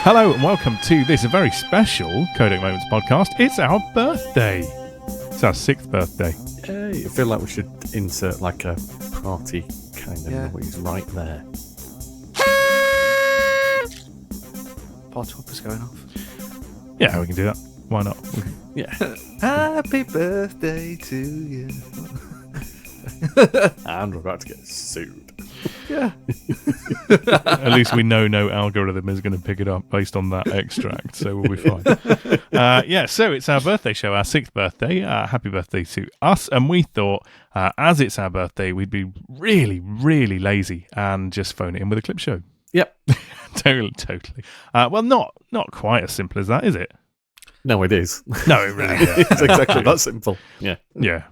Hello and welcome to this very special Codec Moments Podcast. It's our birthday. It's our 6th birthday. Hey, I feel like we should insert like a party kind of noise right there. Party whopper's going off. Yeah, we can do that. Why not? Yeah. Happy birthday to you. And we're about to get sued. Yeah. At least we know no algorithm is going to pick it up based on that extract, so we'll be fine. So it's our birthday show, our 6th birthday. Happy birthday to us. And we thought, as it's our birthday, we'd be really, really lazy and just phone it in with a clip show. Yep. Totally. Well, not quite as simple as that, is it? No, it is. No, it really is. It's exactly that simple. Yeah. Yeah.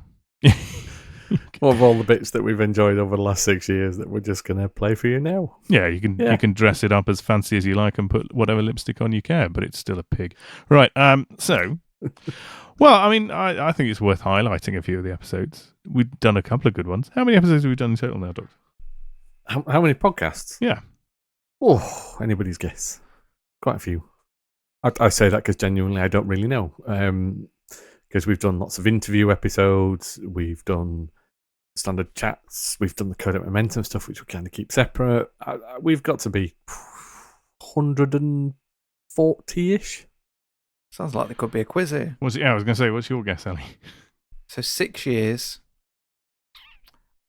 What of all the bits that we've enjoyed over the last 6 years that we're just going to play for you now? Yeah, you can dress it up as fancy as you like and put whatever lipstick on you care, but it's still a pig. Right, so... Well, I mean, I think it's worth highlighting a few of the episodes. We've done a couple of good ones. How many episodes have we done in total now, Doctor? How many podcasts? Yeah. Oh, anybody's guess. Quite a few. I say that because genuinely I don't really know. Because we've done lots of interview episodes, we've done standard chats, we've done the Codec Momentum stuff, which we kind of keep separate. We've got to be 140-ish. Sounds like there could be a quiz here. I was going to say, what's your guess, Ellie? So 6 years,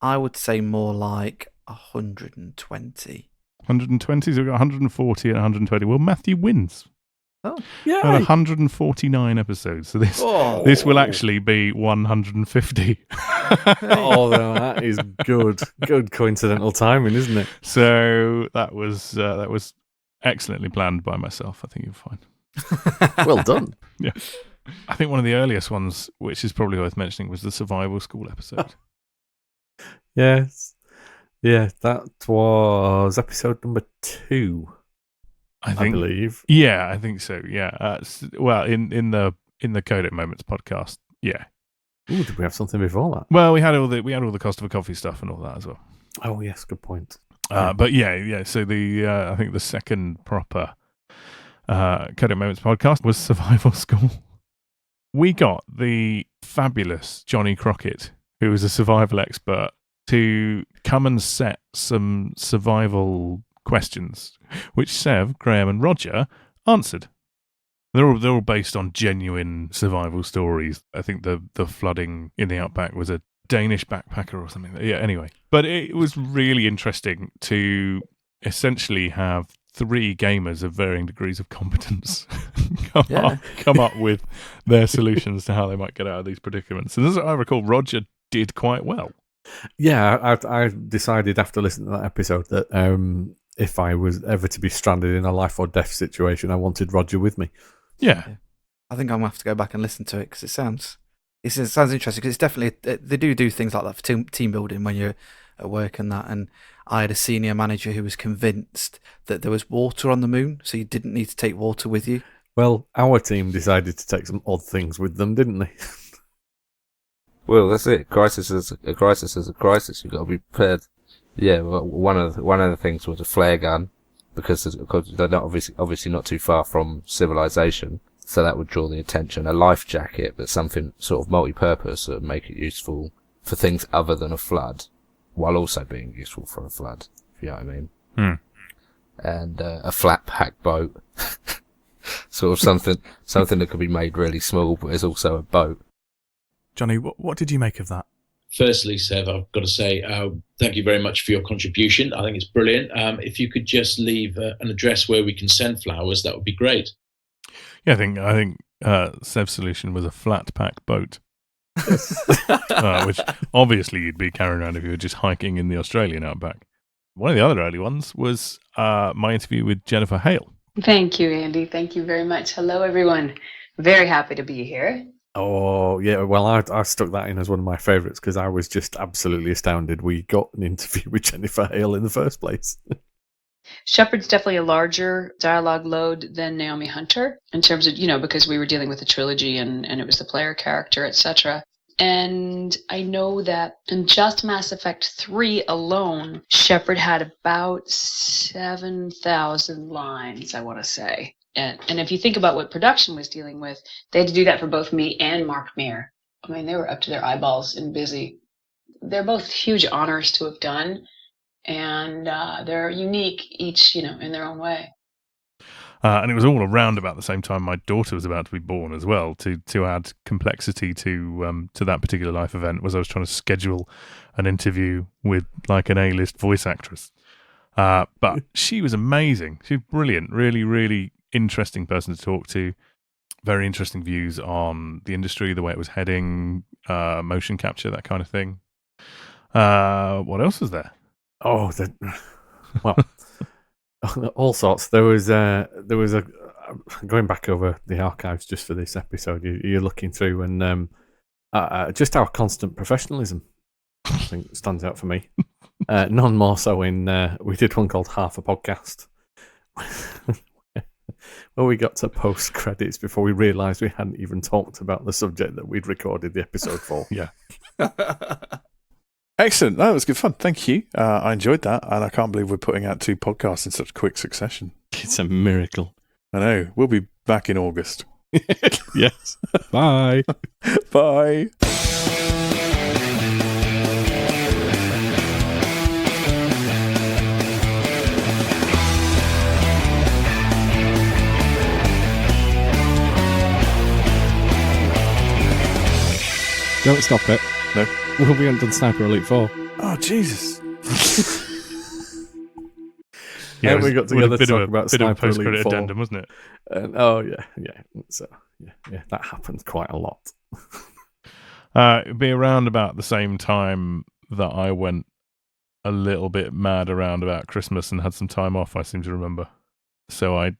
I would say more like 120. 120, so we've got 140 and 120. Well, Matthew wins. Oh, yeah. 149 episodes. So this will actually be 150. Oh, that is good. Good coincidental timing, isn't it? So that was excellently planned by myself. I think you're fine. Well done. Yeah. I think one of the earliest ones, which is probably worth mentioning, was the survival school episode. Yes. Yeah, that was episode number 2. I believe. Yeah, I think so. Yeah. Well, in the Codec Moments podcast. Yeah. Ooh, did we have something before that? Well, we had all the cost of a coffee stuff and all that as well. Oh yes, good point. But yeah. So I think the second proper Codec Moments podcast was Survival School. We got the fabulous Johnny Crockett, who was a survival expert, to come and set some survival questions, which Sev, Graham, and Roger answered. They're all based on genuine survival stories. I think the flooding in the outback was a Danish backpacker or something. Yeah, anyway. But it was really interesting to essentially have 3 gamers of varying degrees of competence come up with their solutions to how they might get out of these predicaments. And as I recall, Roger did quite well. Yeah, I decided after listening to that episode that if I was ever to be stranded in a life or death situation, I wanted Roger with me. Yeah. I think I'm going to have to go back and listen to it because it sounds interesting, because it's definitely, they do things like that for team building when you're at work and that. And I had a senior manager who was convinced that there was water on the moon, so you didn't need to take water with you. Well, our team decided to take some odd things with them, didn't they? Well, that's it. Crisis is a crisis. You've got to be prepared. Yeah, well, one of the things was a flare gun, because they're not obviously not too far from civilization, so that would draw the attention. A life jacket, but something sort of multi-purpose that would make it useful for things other than a flood, while also being useful for a flood, if you know what I mean. And a flat pack boat, sort of something that could be made really small, but is also a boat. Johnny, what did you make of that? Firstly, Sev, I've got to say thank you very much for your contribution. I think it's brilliant. If you could just leave an address where we can send flowers, that would be great. Yeah, I think Sev's solution was a flat pack boat, which obviously you'd be carrying around if you were just hiking in the Australian outback. One of the other early ones was my interview with Jennifer Hale. Thank you, Andy. Thank you very much. Hello, everyone. Very happy to be here. Oh, yeah. Well, I stuck that in as one of my favourites because I was just absolutely astounded we got an interview with Jennifer Hale in the first place. Shepard's definitely a larger dialogue load than Naomi Hunter in terms of, because we were dealing with a trilogy and it was the player character, etc. And I know that in just Mass Effect 3 alone, Shepard had about 7,000 lines, I want to say. And if you think about what production was dealing with, they had to do that for both me and Mark Meer. I mean, they were up to their eyeballs and busy. They're both huge honors to have done, and they're unique, each, in their own way. And it was all around about the same time my daughter was about to be born as well. To add complexity to that particular life event, was I was trying to schedule an interview with like an A-list voice actress. But she was amazing. She was brilliant. Really, really interesting person to talk to. Very interesting views on the industry, the way it was heading, motion capture, that kind of thing. What else was there? Oh, well, all sorts. There was a going back over the archives just for this episode. You're looking through, and just our constant professionalism, I think, stands out for me. None more so in we did one called Half a Podcast, where we got to post credits before we realised we hadn't even talked about the subject that we'd recorded the episode for. Yeah. Excellent. That was good fun. Thank you. I enjoyed that, and I can't believe we're putting out 2 podcasts in such quick succession. It's a miracle. I know. We'll be back in August. Yes. Bye. Bye. Don't stop it. No. We haven't done Sniper Elite 4. Oh, Jesus. Yeah, we got together to talk about bit of a Sniper Elite post-credit 4. addendum, wasn't it? Yeah. So, yeah, that happened quite a lot. It'd be around about the same time that I went a little bit mad around about Christmas and had some time off, I seem to remember. So I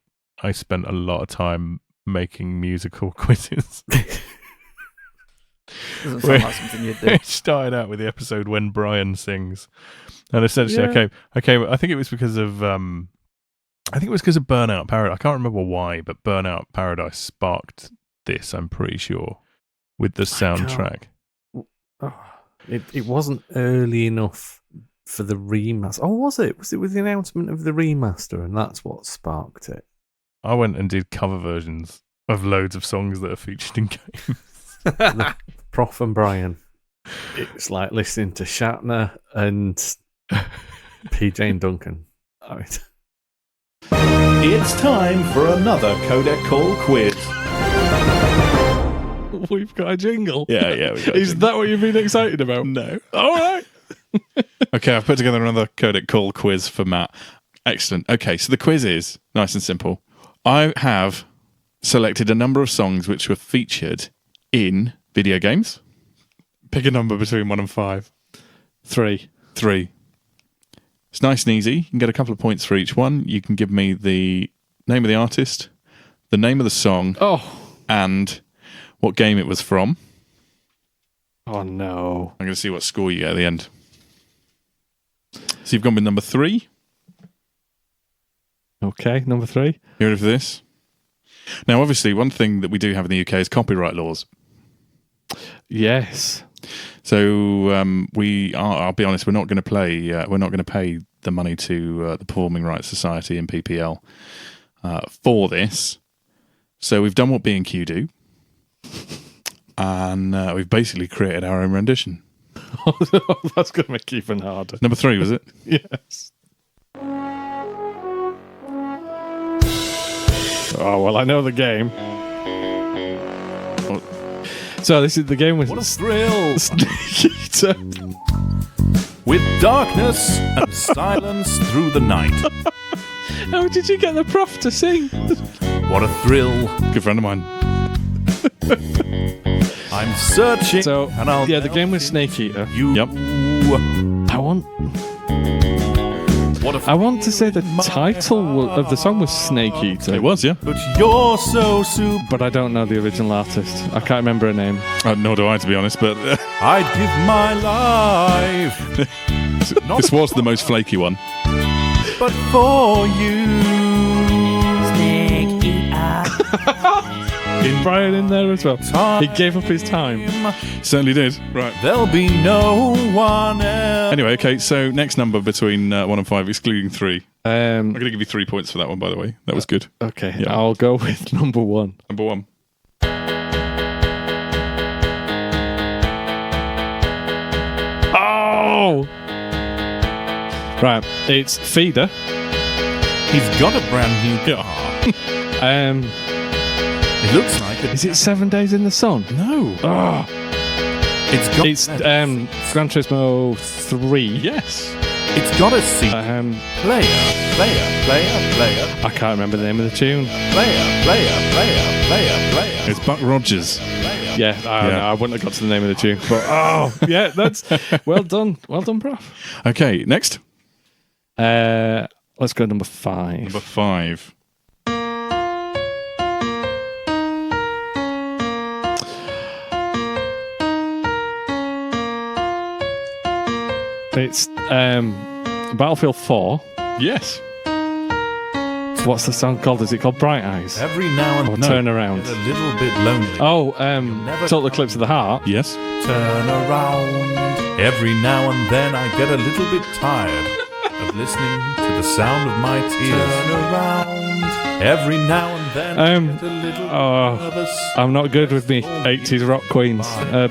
spent a lot of time making musical quizzes. Doesn't sound like something you'd do. It started out with the episode when Brian sings, and essentially, okay. I think it was because of Burnout Paradise. I can't remember why, but Burnout Paradise sparked this. I'm pretty sure with the soundtrack. It wasn't early enough for the remaster. Oh, was it? Was it with the announcement of the remaster, and that's what sparked it? I went and did cover versions of loads of songs that are featured in games. Prof and Brian. It's like listening to Shatner and PJ and Duncan. I mean, It's time for another Codec Call quiz. we've got a jingle. Yeah. We got Is that what you've been excited about? No. All right. Okay, I've put together another Codec Call quiz for Matt. Excellent. Okay, so the quiz is nice and simple. I have selected a number of songs which were featured in video games. Pick a number between 1 and 5. 3. It's nice and easy. You can get a couple of points for each one. You can give me the name of the artist, the name of the song, and what game it was from. Oh, no. I'm going to see what score you get at the end. So you've gone with number 3. Okay, number 3. You ready for this? Now, obviously, one thing that we do have in the UK is copyright laws. Yes. So I'll be honest, we're not going to play. We're not going to pay the money to the Performing Rights Society and PPL for this. So we've done what B&Q do, and we've basically created our own rendition. That's going to make it even harder. Number 3, was it? Yes. Oh, well, I know the game. So this is the game with... What a thrill! Snake Eater. With darkness and silence through the night. How did you get the prof to sing? What a thrill! Good friend of mine. I'm searching. So, and I'll the game with Snake Eater. Yep. I want to say the title of the song was Snake Eater. It was, yeah. But you're so super. But I don't know the original artist. I can't remember her name. Nor do I, to be honest, but... I'd give my life. This was the most flaky one. But for you. Snake Eater. Brian in there as well. He gave up his time. Certainly did. Right. There'll be no one else. Anyway, okay, so next number between 1 and 5, excluding 3. I'm Um, going to give you 3 points for that one, by the way. That was good. okay, Yeah. I'll go with number 1. Number 1. Oh! Right, it's Feeder. He's got a brand new car. Um, It looks like it. is it 7 Days in the Sun? No. Oh, It's got. it's Gran Turismo 3. Yes. It's got a seat. Um, Player. I can't remember the name of the tune. Player. It's Buck Rogers. Yeah, I wouldn't have got to the name of the tune. But yeah, that's well done, Prof. Okay, next. Let's go number 5. Number 5. It's Battlefield 4. Yes. What's the song called? Is it called Bright Eyes? Every now and Or then, Turn Around? get a little bit lonely. Oh, Total Eclipse of the Heart. Yes. Turn around. Every now and then I get a little bit tired of listening to the sound of my tears. Turn around. Every now and then I get a little nervous. I'm not good with me 80s rock queens.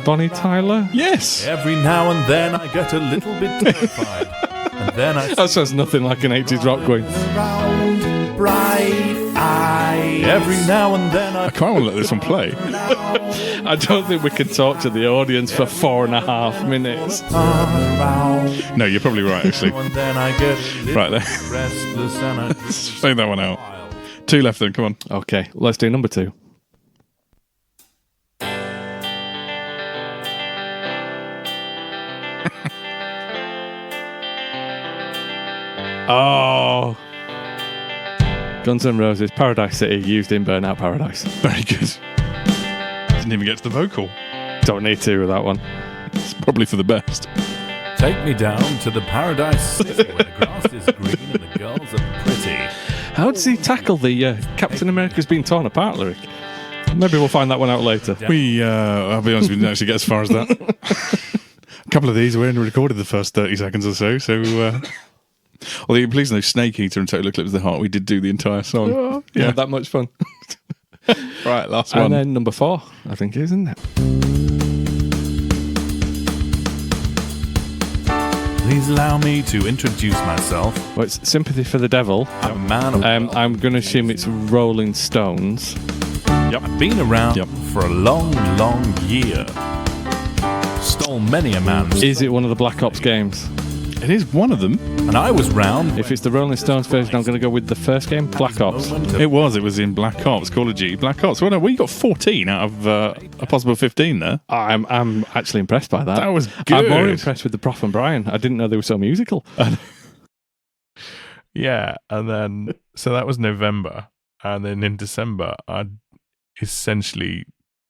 Bonnie Tyler? Yes. Every now and then I get a little bit terrified. And then I That sounds nothing like an 80s rock queen. around bright eyes. Every now and then I I quite want to let this one play. I don't think we can talk to the audience for 4.5 minutes. turn around. No, you're probably right, actually. Now and then I get a little Right there. restless and I Fade that one out. 2 left then, come on. Okay, let's do number 2. Oh. Guns N' Roses, Paradise City, used in Burnout Paradise. Very good. Didn't even get to the vocal. Don't need to with that one. It's probably for the best. take me down to the paradise city where the grass is green and the girls are pretty. How does he tackle the Captain America's been torn apart lyric? Maybe we'll find that one out later. I'll be honest, we didn't actually get as far as that. A couple of these we only recorded the first 30 seconds or so, although please know, Snake Eater and Total Eclipse of the Heart, we did do the entire song. Oh, yeah, that much fun. Right, last one. And then number 4, I think, isn't it? Please allow me to introduce myself. Well, it's Sympathy for the Devil. I'm a man of I'm going to assume it's Rolling Stones. I've been around for a long, long year. Stole many a man's. Is it one of the Black Ops games? It is one of them. And I was round. If it's the Rolling Stones version, I'm going to go with the first game, Black Ops. It was in Black Ops, Call of Duty Black Ops. Well, no, we got 14 out of a possible 15 there. I'm actually impressed by that. That was good. I'm more impressed with the Prof and Brian. I didn't know they were so musical. Yeah, and then so that was November, and then in December I essentially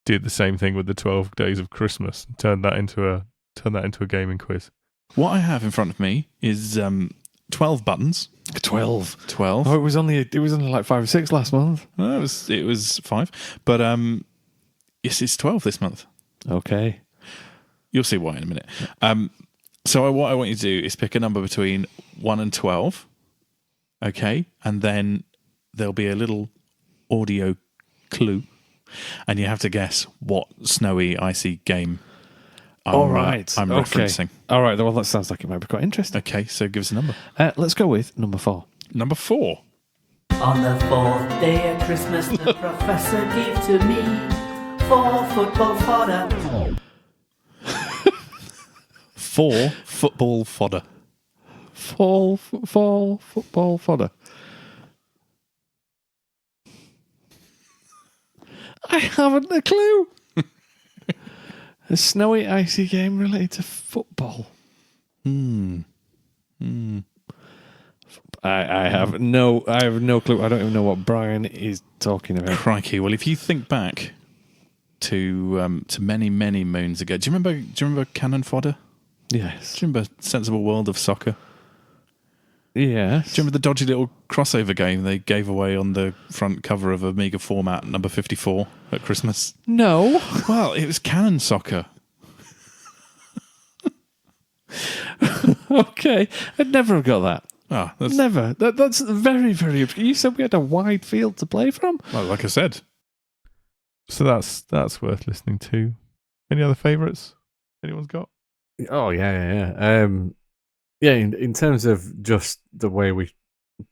did the same thing with the 12 Days of Christmas and turned that into a gaming quiz. What I have in front of me is 12 buttons. 12. Oh, it was only like 5 or 6 last month. Well, it was 5, but yes, it's 12 this month. Okay. You'll see why in a minute. So what I want you to do is pick a number between 1 and 12. Okay, and then there'll be a little audio clue, and you have to guess what snowy, icy game I'm referencing. All right, well, that sounds like it might be quite interesting. Okay, so give us a number. Let's go with number 4. Number 4. On the 4th day of Christmas, the professor gave to me 4 football fodder. 4 football fodder. Fall football fodder. I haven't a clue. A snowy, icy game related to football. I have no clue. I don't even know what Brian is talking about. Crikey! Well, if you think back to many moons ago, do you remember Cannon Fodder? Yes. Do you remember Sensible World of Soccer? Yes. Do you remember the dodgy little crossover game they gave away on the front cover of Amiga format number 54 at Christmas? No. Well, it was Cannon Soccer. Okay. I'd never have got that. Oh, that's, Never. That's very, very obscure. You said we had a wide field to play from? well, like I said. So that's worth listening to. Any other favourites anyone's got? Oh, yeah. In terms of just the way we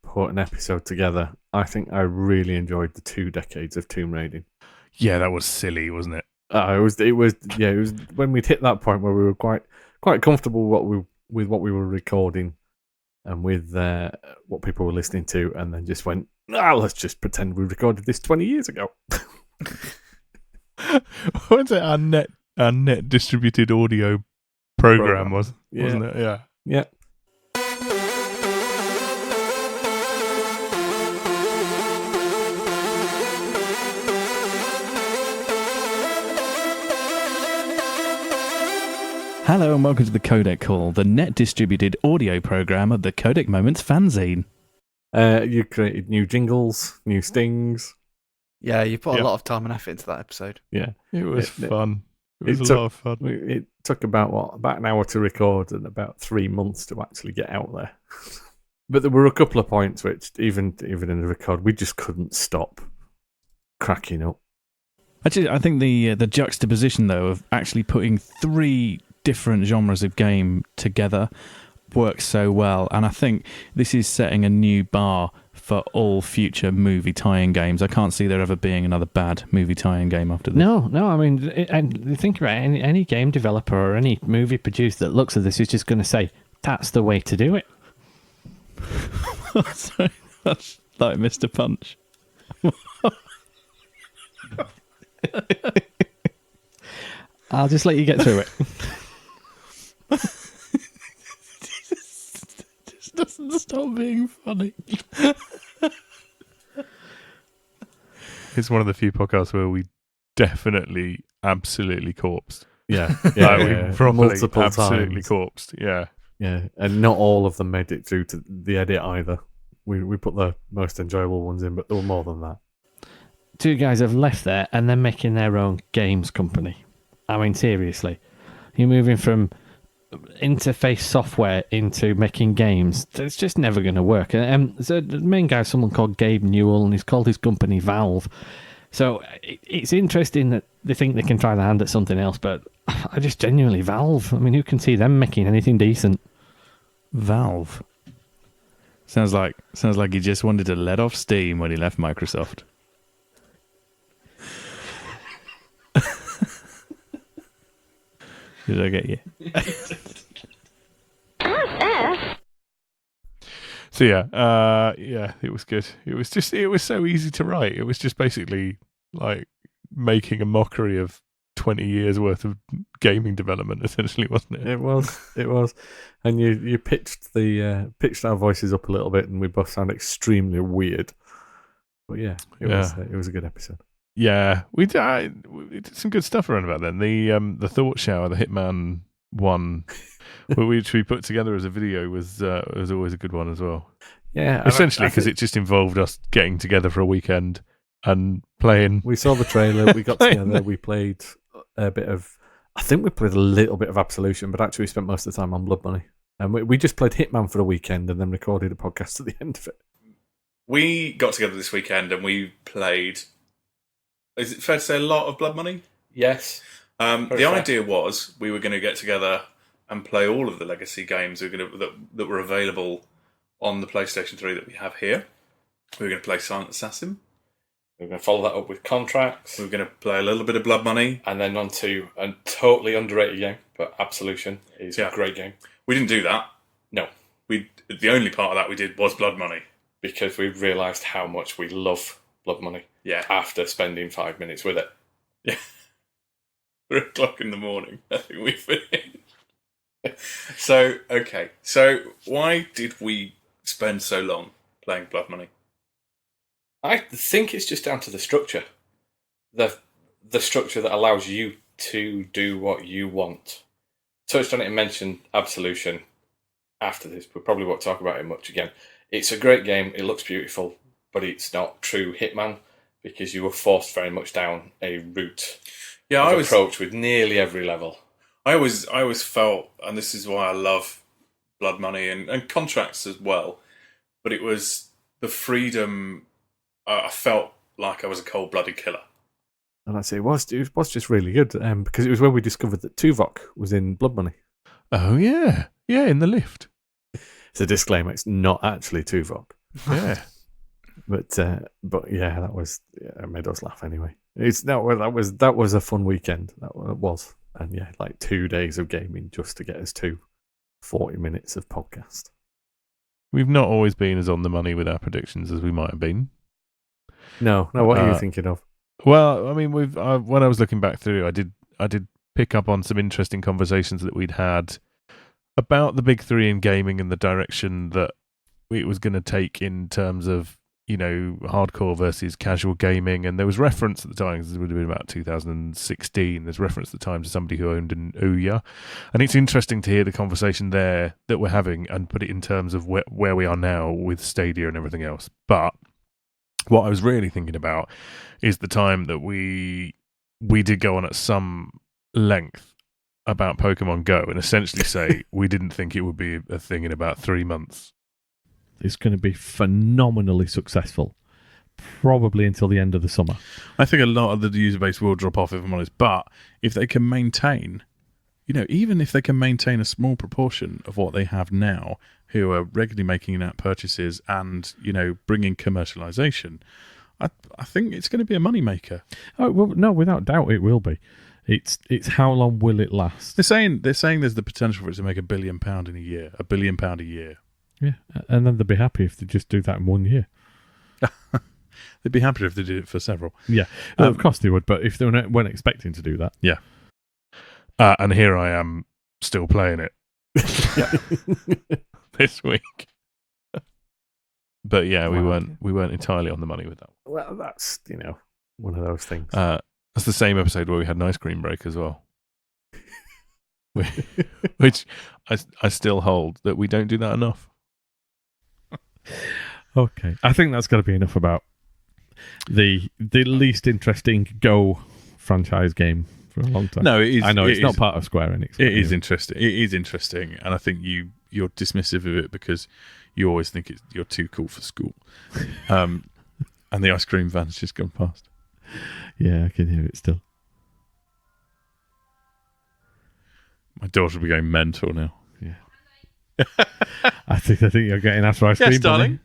put an episode together, I think I really enjoyed the 2 decades of tomb raiding. Yeah, that was silly, wasn't it? It was when we'd hit that point where we were quite comfortable with what we were recording and with what people were listening to, and then just went, let's just pretend we recorded this 20 years ago. What was it? Our net distributed audio program wasn't it? Yeah. Yeah. Hello and welcome to the Codec Call, the net-distributed audio program of the Codec Moments fanzine. You created new jingles, new stings. Yeah, you put a lot of time and effort into that episode. Yeah. It was fun. It was a lot of fun. It took about an hour to record and about 3 months to actually get out there. But there were a couple of points which, even in the record, we just couldn't stop cracking up. Actually, I think the juxtaposition, though, of actually putting 3 different genres of game together works so well, and I think this is setting a new bar for all future movie tie-in games. I can't see there ever being another bad movie tie-in game after this. No, I mean, and think about it, any game developer or any movie producer that looks at this is just going to say, that's the way to do it. Sorry, that's like Mr. Punch. I'll just let you get through it. Just doesn't stop being funny. It's one of the few podcasts where we definitely absolutely corpsed. Yeah. We probably multiple absolutely times. corpsed. Yeah. Yeah, and not all of them made it through to the edit either. We put the most enjoyable ones in, but there were more than that. 2 guys have left there and they're making their own games company. I mean, seriously. You're moving from interface software into making games. It's just never going to work. So the main guy is someone called Gabe Newell, and he's called his company Valve. So it's interesting that they think they can try their hand at something else, but I just genuinely Valve. I mean, who can see them making anything decent? Valve. Sounds like he just wanted to let off steam when he left Microsoft. Did I get you? So yeah, it was good. It was so easy to write. It was just basically like making a mockery of 20 years worth of gaming development, essentially, wasn't it? It was, and you pitched our voices up a little bit, and we both sound extremely weird. But yeah, it was a good episode. Yeah, we did some good stuff around about then. The Thought Shower, the Hitman one, which we put together as a video, was always a good one as well. Yeah, essentially because it just involved us getting together for a weekend and playing. We saw the trailer, we got together, we played a bit of. I think we played a little bit of Absolution, but actually we spent most of the time on Blood Money, and we just played Hitman for a weekend and then recorded a podcast at the end of it. We got together this weekend and we played. Is it fair to say a lot of Blood Money? Yes. The idea was we were going to get together and play all of the legacy games that were available on the PlayStation 3 that we have here. We were going to play Silent Assassin. We were going to follow that up with Contracts. We were going to play a little bit of Blood Money. And then on to a totally underrated game, but Absolution is a great game. We didn't do that. No. The only part of that we did was Blood Money. Because we realised how much we love Blood Money. Yeah. After spending 5 minutes with it. Yeah. 3 o'clock in the morning, I think we finished. So why did we spend so long playing Blood Money? I think it's just down to the structure. The structure that allows you to do what you want. Touched on it and mentioned Absolution. after this. We probably won't talk about it much again. It's a great game. It looks beautiful, but it's not true Hitman because you were forced very much down a route of approach with nearly every level. I always felt, and this is why I love Blood Money and Contracts as well, but it was the freedom. I felt like I was a cold-blooded killer. And I'd say it was just really good because it was when we discovered that Tuvok was in Blood Money. Oh, yeah. Yeah, in the lift. It's a disclaimer, it's not actually Tuvok. Yeah. But yeah, it made us laugh anyway. That was a fun weekend. That was. And yeah, like 2 days of gaming just to get us to 40 minutes of podcast. We've not always been as on the money with our predictions as we might have been. No, what are you thinking of? Well, I mean, when I was looking back through, I did pick up on some interesting conversations that we'd had about the big three in gaming and the direction that it was going to take in terms of, hardcore versus casual gaming. And there was reference at the time, because it would have been about 2016, there's reference at the time to somebody who owned an Ouya. And it's interesting to hear the conversation there that we're having and put it in terms of where we are now with Stadia and everything else. But what I was really thinking about is the time that we did go on at some length about Pokemon Go and essentially say we didn't think it would be a thing in about 3 months. It's going to be phenomenally successful, probably until the end of the summer. I think a lot of the user base will drop off, if I'm honest, but if they can maintain, even if they can maintain a small proportion of what they have now, who are regularly making in-app purchases and, bringing commercialization, I think it's going to be a moneymaker. Oh, well, no, without doubt it will be. It's how long will it last? They're saying there's the potential for it to make £1 billion in a year, £1 billion a year. Yeah, and then they'd be happy if they just do that in 1 year. They'd be happy if they did it for several. Yeah, of course they would, but if they weren't expecting to do that. Yeah. And here I am still playing it this week. But yeah, we weren't entirely on the money with that. Well, that's, one of those things. That's the same episode where we had an ice cream break as well. Which I still hold that we don't do that enough. Okay. I think that's got to be enough about the least interesting Go franchise game for a long time. No, it is. I know it's not part of Square Enix. It is interesting. It is interesting, and I think you're dismissive of it because you always think you're too cool for school. And the ice cream van's just gone past. Yeah, I can hear it still. My daughter will be going mental now. Yeah. I think you're getting asked for ice cream. Yes, darling.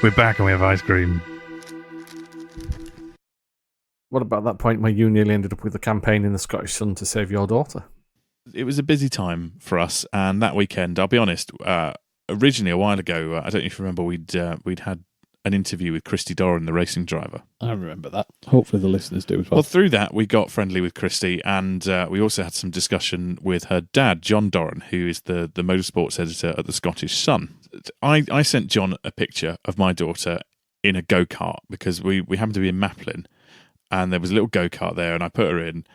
We're back and we have ice cream. What about that point where you nearly ended up with a campaign in the Scottish Sun to save your daughter? It was a busy time for us, and that weekend, I'll be honest, originally a while ago, I don't know if you remember, we'd had an interview with Christy Doran, the racing driver. I remember that. Hopefully the listeners do as well. Well, through that, we got friendly with Christy, and we also had some discussion with her dad, John Doran, who is the motorsports editor at the Scottish Sun. I sent John a picture of my daughter in a go-kart because we happened to be in Maplin, and there was a little go-kart there, and I put her in,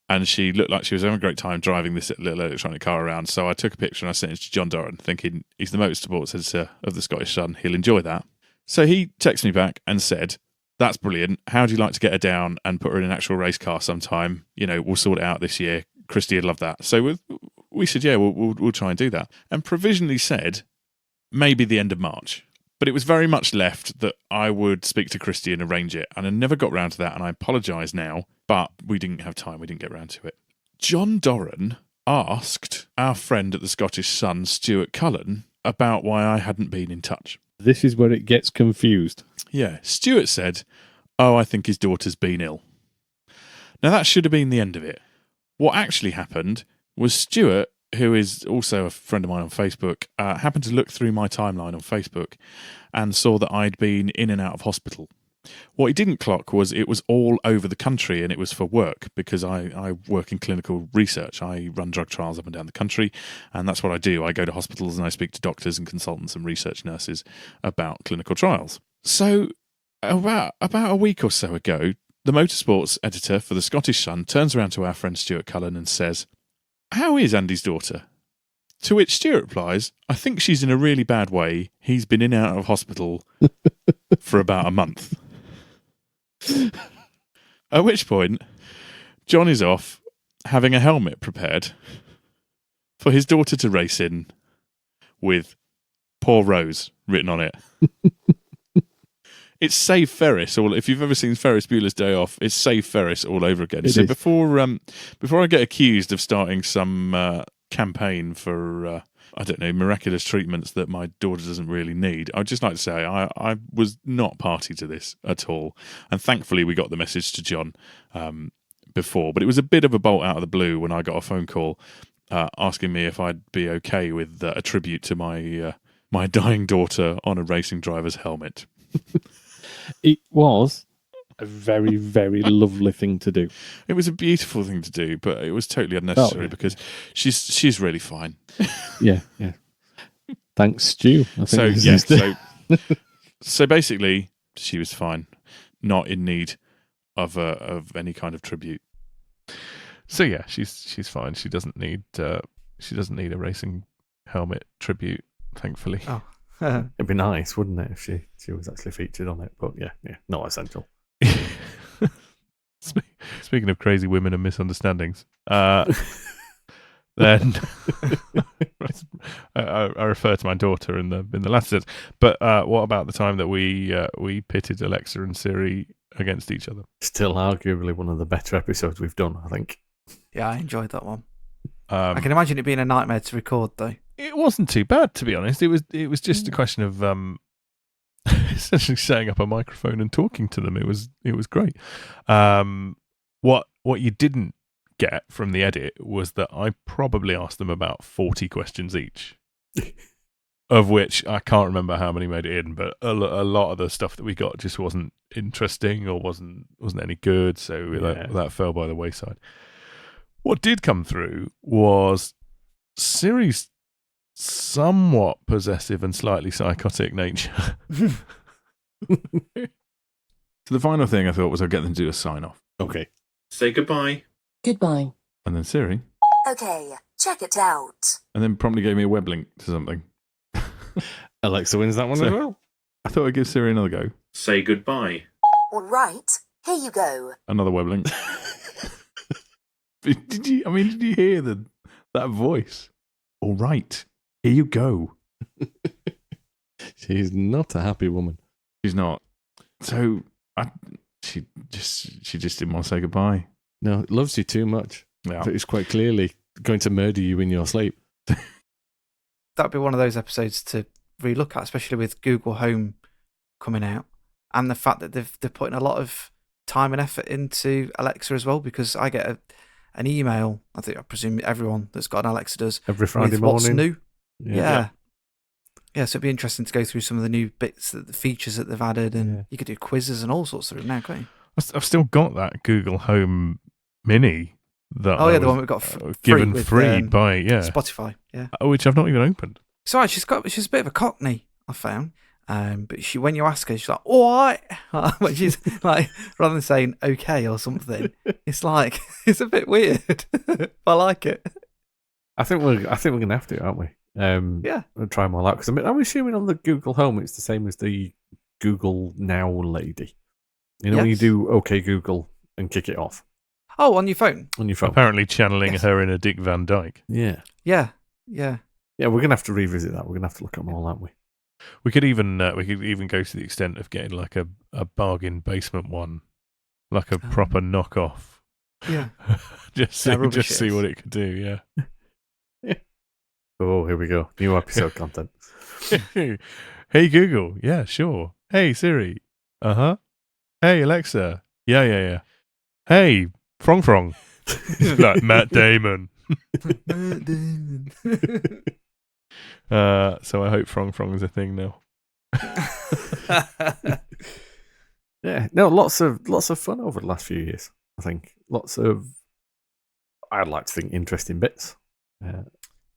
and she looked like she was having a great time driving this little electronic car around. So I took a picture and I sent it to John Doran, thinking he's the motorsports editor of the Scottish Sun. He'll enjoy that. So he texted me back and said, "That's brilliant. How do you like to get her down and put her in an actual race car sometime? We'll sort it out this year. Christy would love that." So we said, "Yeah, we'll try and do that." And provisionally said, maybe the end of March. But it was very much left that I would speak to Christy and arrange it. And I never got round to that. And I apologise now, but we didn't have time. We didn't get round to it. John Doran asked our friend at the Scottish Sun, Stuart Cullen, about why I hadn't been in touch. This is where it gets confused. Yeah. Stuart said, I think his daughter's been ill. Now, that should have been the end of it. What actually happened was Stuart, who is also a friend of mine on Facebook, happened to look through my timeline on Facebook and saw that I'd been in and out of hospital. What he didn't clock was it was all over the country, and it was for work, because I work in clinical research. I run drug trials up and down the country, and that's what I do. I go to hospitals and I speak to doctors and consultants and research nurses about clinical trials. So About a week or so ago, the motorsports editor for the Scottish Sun turns around to our friend Stuart Cullen and says, "How is Andy's daughter?" To which Stuart replies, "I think she's in a really bad way. He's been in and out of hospital for about a month." At which point, John is off having a helmet prepared for his daughter to race in with "Poor Rose" written on it. It's Save Ferris. If you've ever seen Ferris Bueller's Day Off, it's Save Ferris all over again. It so is. before I get accused of starting some campaign for I don't know, miraculous treatments that my daughter doesn't really need, I'd just like to say I was not party to this at all, and thankfully we got the message to John before. But it was a bit of a bolt out of the blue when I got a phone call asking me if I'd be okay with a tribute to my dying daughter on a racing driver's helmet. It was a very, very lovely thing to do. It was a beautiful thing to do, but it was totally unnecessary because she's really fine. Yeah. Thanks, Stu. So basically, she was fine, not in need of any kind of tribute. So yeah, she's fine. She doesn't need a racing helmet tribute, thankfully. Oh. It'd be nice, wouldn't it, if she was actually featured on it? But yeah, not essential. Speaking of crazy women and misunderstandings, then I refer to my daughter in the last sense. But what about the time that we pitted Alexa and Siri against each other? Still arguably one of the better episodes we've done, I think. Yeah, I enjoyed that one. I can imagine it being a nightmare to record, though. It wasn't too bad, to be honest. It was just a question of essentially setting up a microphone and talking to them. It was great. What you didn't get from the edit was that I probably asked them about 40 questions each, of which I can't remember how many made it in, but a lot of the stuff that we got just wasn't interesting or wasn't any good, so that fell by the wayside. What did come through was Siri's somewhat possessive and slightly psychotic nature. So the final thing I thought was I'd get them to do a sign off. Okay. Say goodbye. Goodbye. And then Siri. Okay, check it out. And then promptly gave me a web link to something. Alexa wins that one as well. I thought I'd give Siri another go. Say goodbye. All right, here you go. Another web link. Did you hear that voice? All right, here you go. She's not a happy woman. She's not. So she just didn't want to say goodbye. No, it loves you too much. Yeah. It's quite clearly going to murder you in your sleep. That'd be one of those episodes to relook at, especially with Google Home coming out, and the fact that they're putting a lot of time and effort into Alexa as well. Because I get an email. I presume everyone that's got an Alexa does every Friday with morning. What's new? Yeah. So it'd be interesting to go through some of the new bits, the features that they've added, and you could do quizzes and all sorts of it now, can't you? I've still got that Google Home Mini that the one we got given free with, by Spotify, which I've not even opened. So she's a bit of a cockney, I found. But when you ask her, she's like, "All right," which is like, rather than saying "okay" or something, it's like it's a bit weird. I like it. I think we're gonna have to, aren't we? We'll try them all out, because I'm assuming on the Google Home it's the same as the Google Now lady. When you do "Okay Google" and kick it off. Oh, on your phone. On your phone. Apparently channeling her in a Dick Van Dyke. Yeah. Yeah. Yeah, we're gonna have to revisit that. We're gonna have to look at them all, aren't we? We could even go to the extent of getting like a bargain basement one, like a proper knockoff. Yeah. just see what it could do. Yeah. Oh, here we go. New episode content. Hey Google. Yeah, sure. Hey Siri. Hey Alexa. Yeah. Hey Frong Frong. Like Matt Damon. Matt Damon. So I hope Frong Frong is a thing now. Yeah, no, lots of fun over the last few years. I think lots of, I'd like to think, interesting bits.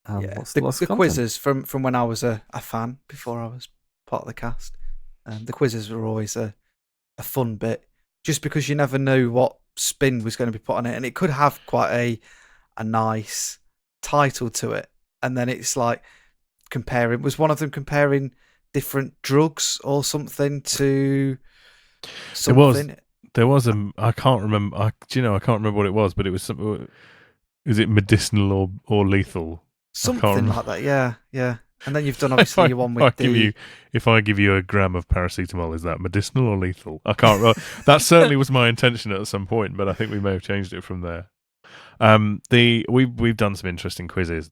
The quizzes from when I was a fan before I was part of the cast. The quizzes were always a a fun bit, just because you never know what spin was going to be put on it, and it could have quite a nice title to it. And then it's like was one of them comparing different drugs or something to something? There was I can't remember. I can't remember what it was, but it was something. Is it medicinal or lethal? Something like that. Yeah. And then you've done obviously your one with if I give you a gram of paracetamol, is that medicinal or lethal? I can't. That certainly was my intention at some point, but I think we may have changed it from there. We've done some interesting quizzes.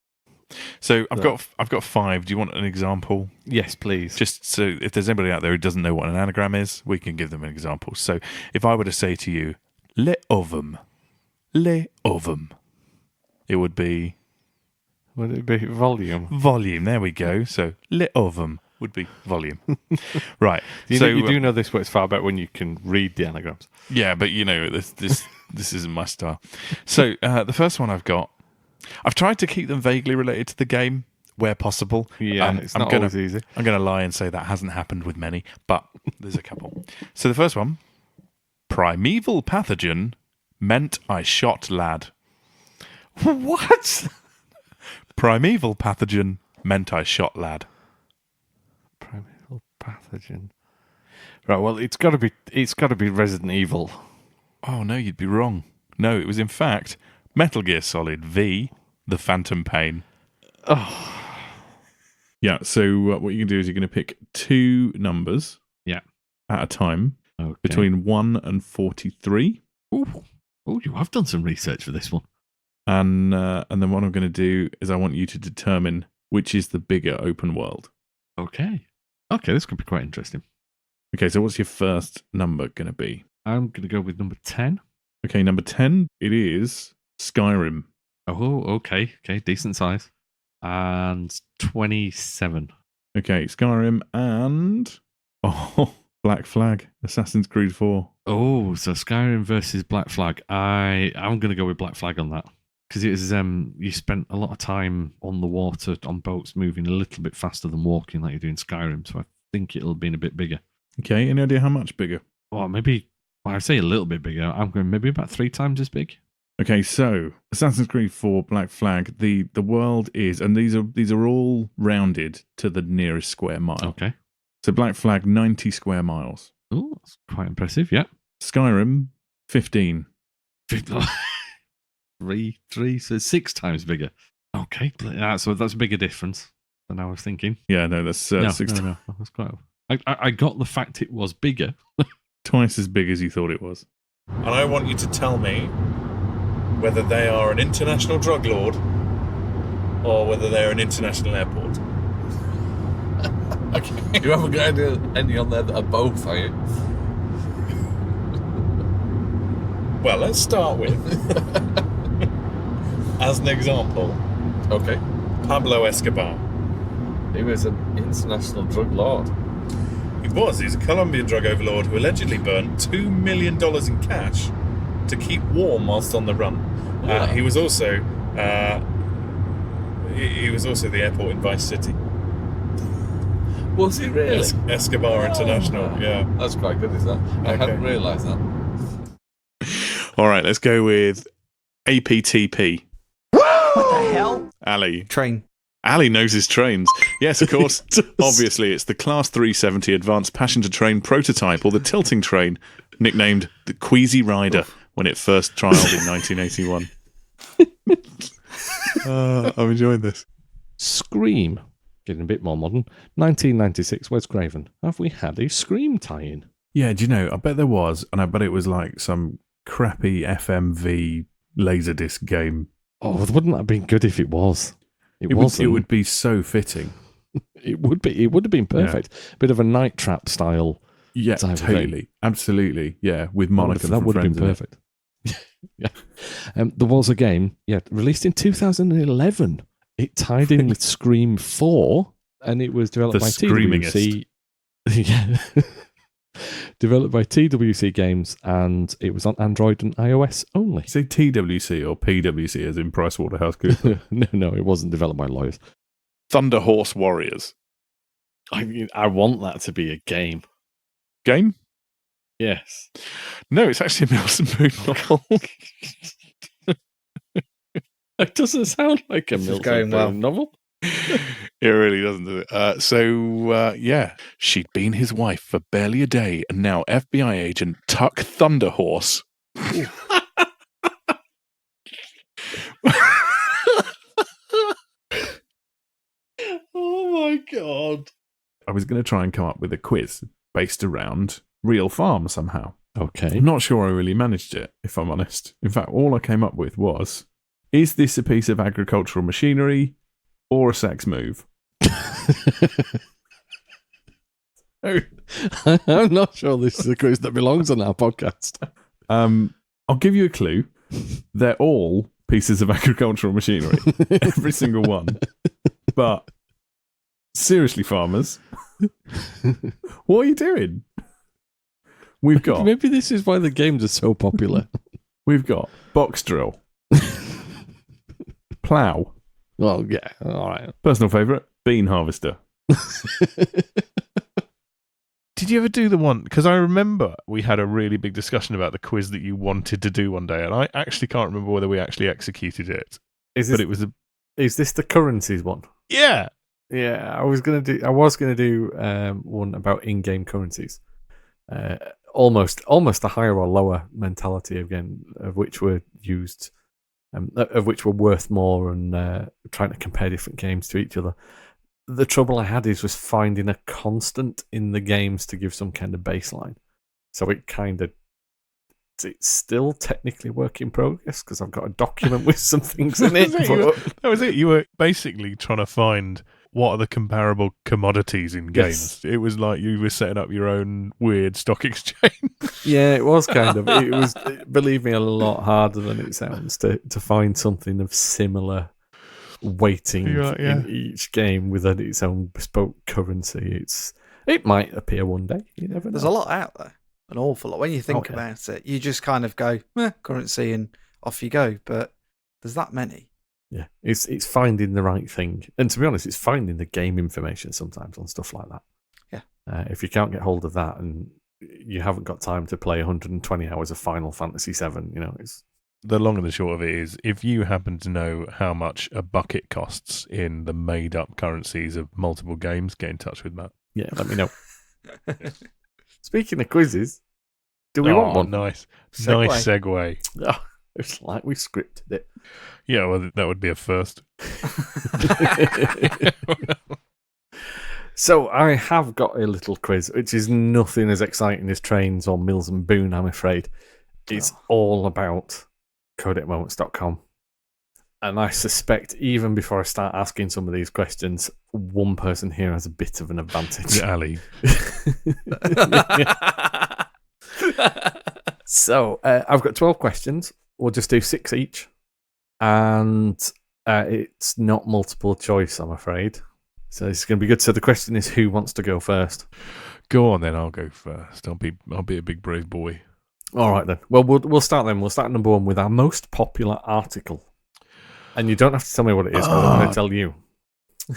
So I've got 5. Do you want an example? Yes, please. Just so if there's anybody out there who doesn't know what an anagram is, we can give them an example. So if I were to say to you, le ovum, it would be. Would it be volume? Volume. There we go. So le ovum would be volume. Right. You do know this works far better when you can read the anagrams. Yeah, but this isn't my style. So the first one I've tried to keep them vaguely related to the game where possible. Yeah, it's not always easy. I'm going to lie and say that hasn't happened with many, but there's a couple. So the first one, primeval pathogen meant I shot lad. What? Primeval pathogen meant I shot lad. Primeval pathogen. Right. Well, it's got to be Resident Evil. Oh no, you'd be wrong. No, it was in fact Metal Gear Solid V, The Phantom Pain. Oh. Yeah. So what you can do is you're going to pick 2 numbers. Yeah. At a time. Okay. Between 1 and 43. Oh, you have done some research for this one. And then what I'm going to do is I want you to determine which is the bigger open world. Okay, this could be quite interesting. Okay, so what's your first number going to be? I'm going to go with number 10. Okay, number 10, it is Skyrim. Oh, okay, decent size. And 27. Okay, Skyrim and... Black Flag, Assassin's Creed 4. Oh, so Skyrim versus Black Flag. I'm going to go with Black Flag on that. Because it was, you spent a lot of time on the water, on boats, moving a little bit faster than walking like you do in Skyrim. So I think it'll have been a bit bigger. Okay, any idea how much bigger? Oh, maybe, I say a little bit bigger. I'm going maybe about 3 times as big. Okay, so Assassin's Creed 4, Black Flag, the world is, and these are all rounded to the nearest square mile. Okay. So Black Flag, 90 square miles. Oh, that's quite impressive, yeah. Skyrim, 15. 3, so 6 times bigger. Okay, so that's a bigger difference than I was thinking. Yeah, no, that's 6 times. No, that's quite... I got the fact it was bigger. Twice as big as you thought it was. And I want you to tell me whether they are an international drug lord or whether they're an international airport. Okay. You haven't got any on there that are both, are you? Well, let's start with, as an example, okay, Pablo Escobar. He was an international drug lord. He was. He's a Colombian drug overlord who allegedly burned $2 million in cash to keep warm whilst on the run. Wow. He was also the airport in Vice City. Was he really? Escobar International, yeah. That's quite good, is that? I hadn't realised that. All right, let's go with APTP. What the hell? Ali. Train. Ali knows his trains. Yes, of course. Obviously, it's the Class 370 Advanced Passenger Train prototype, or the tilting train, nicknamed the Queasy Rider when it first trialled in 1981. I'm enjoying this. Scream. Getting a bit more modern. 1996, Wes Craven. Have we had a Scream tie-in? Yeah, do you know, I bet there was, and I bet it was like some crappy FMV Laserdisc game. Oh, wouldn't that have been good if it was? It would be so fitting. It would be. It would have been perfect. Yeah. Bit of a Night Trap style. Yeah, totally. Absolutely. Yeah, with Monica. That would have been perfect. Yeah. There was a game, released in 2011. It tied in with Scream 4, and it was developed by TWC. Yeah. Developed by TWC Games, and it was on Android and iOS only. Say TWC or PWC as in PricewaterhouseCoopers? No, it wasn't developed by lawyers. Thunder Horse Warriors. I mean, I want that to be a game. Game? Yes. No, it's actually a Mills and Boon novel. It doesn't sound like a Mills and Boon novel. It really doesn't, does it? So, she'd been his wife for barely a day, and now FBI agent Tuck Thunderhorse. Oh my God. I was going to try and come up with a quiz based around real farms somehow. Okay. I'm not sure I really managed it, if I'm honest. In fact, all I came up with was, is this a piece of agricultural machinery or a sex move? I'm not sure this is a quiz that belongs on our podcast. I'll give you a clue. They're all pieces of agricultural machinery. Every single one. But seriously, farmers, what are you doing? We've got... Maybe this is why the games are so popular. We've got box drill. Plough. Well, yeah, all right. Personal favourite, bean harvester. Did you ever do the one? Because I remember we had a really big discussion about the quiz that you wanted to do one day, and I actually can't remember whether we actually executed it. Is this the currencies one? Yeah. Yeah, I was gonna do one about in-game currencies. Almost a higher or lower mentality again, of which were used, of which were worth more, and trying to compare different games to each other. The trouble I had was finding a constant in the games to give some kind of baseline. So it's still technically work in progress because I've got a document with some things in it. That was it. You were basically trying to find what are the comparable commodities in games. Yes. It was like you were setting up your own weird stock exchange. Yeah, it was kind of. It was, believe me, a lot harder than it sounds to find something of similar weighting in each game with its own bespoke currency. It might appear one day. You never know. There's a lot out there, an awful lot. When you think about it, you just kind of go currency and off you go. But there's that many. Yeah, it's finding the right thing, and to be honest, it's finding the game information sometimes on stuff like that. Yeah, if you can't get hold of that, and you haven't got time to play 120 hours of Final Fantasy VII, it's. The long and the short of it is, if you happen to know how much a bucket costs in the made-up currencies of multiple games, get in touch with Matt. Yeah, let me know. Speaking of quizzes, do we want one? Nice segue. Oh, it's like we scripted it. Yeah, well, that would be a first. So I have got a little quiz, which is nothing as exciting as trains or Mills and Boon, I'm afraid. It's all about codecmoments.com. And I suspect even before I start asking some of these questions, one person here has a bit of an advantage. Ali. So I've got 12 questions. We'll just do 6 each. And it's not multiple choice, I'm afraid. So this is going to be good. So the question is, who wants to go first? Go on then, I'll go first. I'll be a big brave boy. All right then. Well, we'll start then. We'll start at number 1 with our most popular article. And you don't have to tell me what it is, but I'm going to tell you.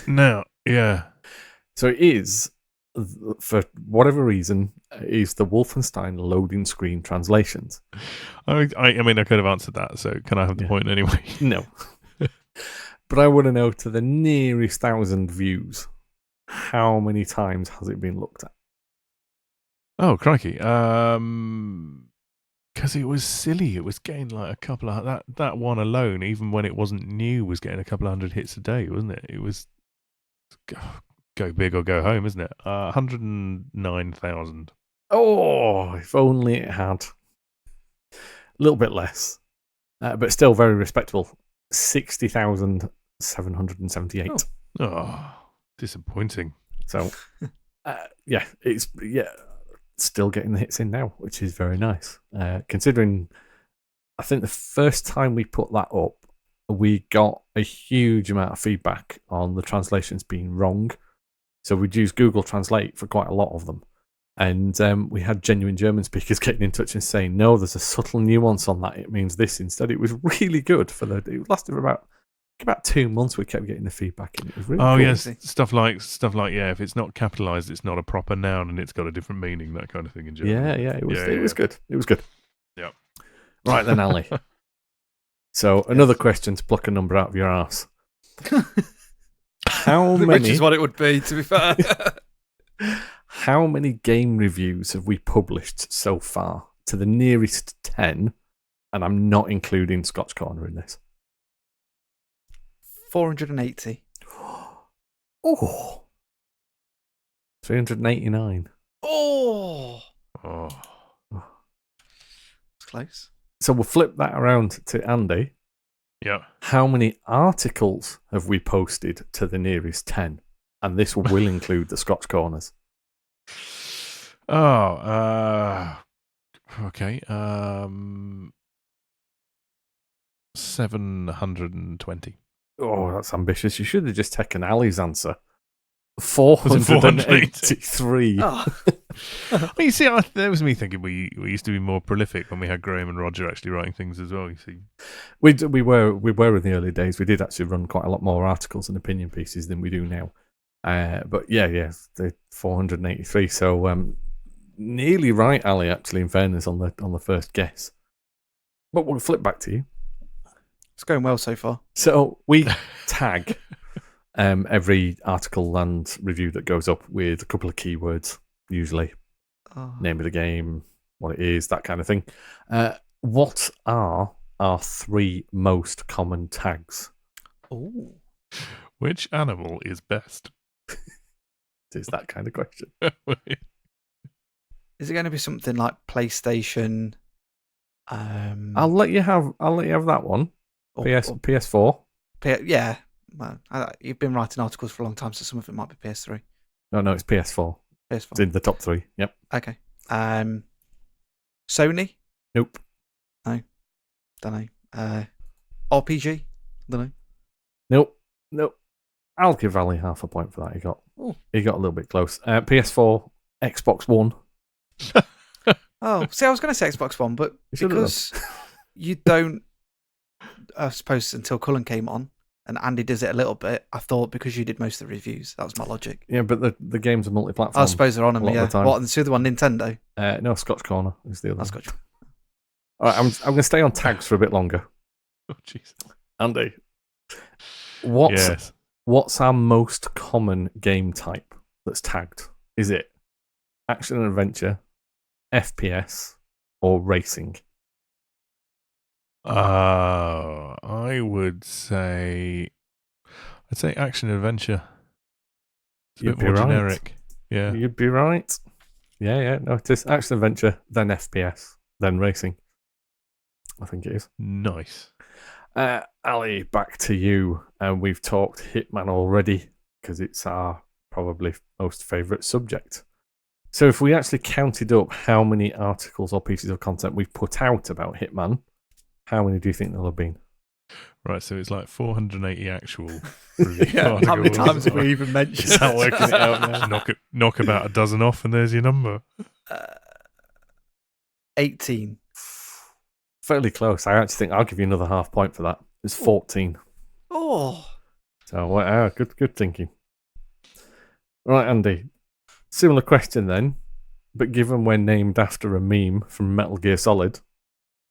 No, yeah. So it is, for whatever reason, is the Wolfenstein loading screen translations. I mean, I could have answered that, so can I have the point anyway? No. But I want to know, to the nearest 1,000 views, how many times has it been looked at? Oh, crikey. Because it was silly. It was getting like a couple of... That one alone, even when it wasn't new, was getting a couple of hundred hits a day, wasn't it? It was... Go big or go home, isn't it? 109,000. Oh, if only it had. A little bit less. But still very respectable. 60,778. Oh, disappointing. So, it's still getting the hits in now, which is very nice. Considering, I think the first time we put that up, we got a huge amount of feedback on the translations being wrong. So we'd use Google Translate for quite a lot of them. And we had genuine German speakers getting in touch and saying, no, there's a subtle nuance on that. It means this instead. It was really good. It lasted for about about 2 months we kept getting the feedback in. It was really cool. Yes, stuff like if it's not capitalized, it's not a proper noun and it's got a different meaning, that kind of thing in German. Yeah, it was good. It was good. Yeah. Right then, Ali. So another question to pluck a number out of your ass. How many? Which is what it would be, to be fair. How many game reviews have we published so far? To the nearest 10, and I'm not including Scotch Corner in this. 480. Oh. 389. Oh. It's close. So we'll flip that around to Andy. Yeah. How many articles have we posted to the nearest 10? And this will include the Scotch Corners. Okay. 720. Oh, that's ambitious. You should have just taken Ali's answer. 483. Well, you see, that was me thinking we used to be more prolific when we had Graham and Roger actually writing things as well. You see, we were in the early days. We did actually run quite a lot more articles and opinion pieces than we do now. But yeah, the 483. So nearly right, Ali. Actually, in fairness, on the first guess. But we'll flip back to you. It's going well so far. So we tag every article and review that goes up with a couple of keywords, usually name of the game, what it is, that kind of thing. What are our 3 most common tags? Oh, which animal is best? It is that kind of question. Is it going to be something like PlayStation? I'll let you have that one. PS4. Yeah. Well, you've been writing articles for a long time, so some of it might be PS3. No, it's PS4. It's in the top 3. Yep. Okay. Sony? Nope. No. Don't know. RPG? Don't know. Nope. I'll give Ali half a point for that. He got a little bit close. PS4, Xbox One. Oh, see, I was going to say Xbox One, but because you don't, I suppose, until Cullen came on, and Andy does it a little bit, I thought because you did most of the reviews, that was my logic. Yeah, but the games are multi-platform. I suppose they're on them, yeah. The what, and the other one, Nintendo? No, Scotch Corner is the other one. Scotch. All right, I'm going to stay on tags for a bit longer. Oh, jeez. Andy, what's our most common game type that's tagged? Is it action and adventure, FPS, or racing? I'd say action adventure. It's a bit more generic. Yeah. You'd be right. Yeah. No, it is action adventure, then FPS, then racing. I think it is. Nice. Ali, back to you. We've talked Hitman already because it's our probably most favourite subject. So if we actually counted up how many articles or pieces of content we've put out about Hitman, how many do you think there'll have been? Right, so it's like 480 actual review articles. How many times have we even mentioned it? Start working it out now. Knock about a dozen off and there's your number. 18. Fairly close. I actually think I'll give you another half point for that. It's 14. Oh. So, good thinking. Right, Andy. Similar question then, but given we're named after a meme from Metal Gear Solid,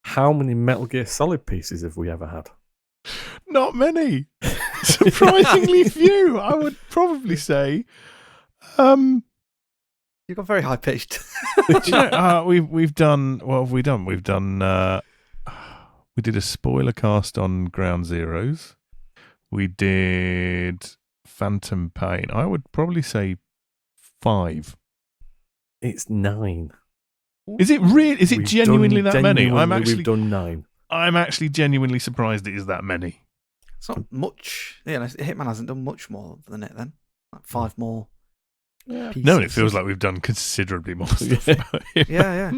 how many Metal Gear Solid pieces have we ever had? Not many. Surprisingly few. I would probably say. You got very high pitched. We've done. What have we done? We've done. We did a spoiler cast on Ground Zeroes. We did Phantom Pain. I would probably say 5. It's 9. Is it really? Is it genuinely that many? We've done 9. I'm actually genuinely surprised it is that many. It's not much. Yeah, Hitman hasn't done much more than it then. Like 5 more. Pieces. No, it feels like we've done considerably more stuff. Yeah.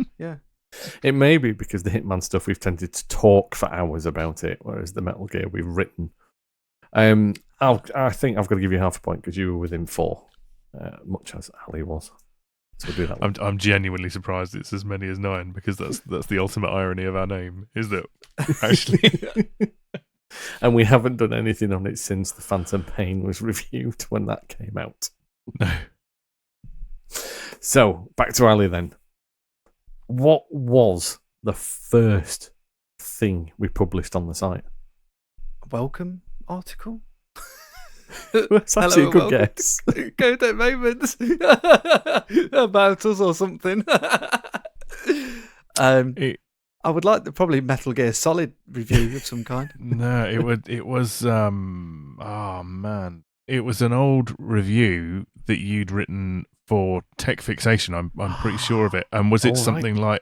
It may be because the Hitman stuff we've tended to talk for hours about it, whereas the Metal Gear we've written. I think I've got to give you half a point because you were within 4, much as Ali was. So we'll do that. I'm genuinely surprised it's as many as 9 because that's the ultimate irony of our name, is that actually. And we haven't done anything on it since The Phantom Pain was reviewed when that came out. No. So, back to Ali then. What was the first thing we published on the site? Welcome article? That's actually a good guess. Codec Moments about us or something. I would like the probably Metal Gear Solid review of some kind. No, it was oh man. It was an old review that you'd written for Tech Fixation. I'm pretty sure of it. And was it something like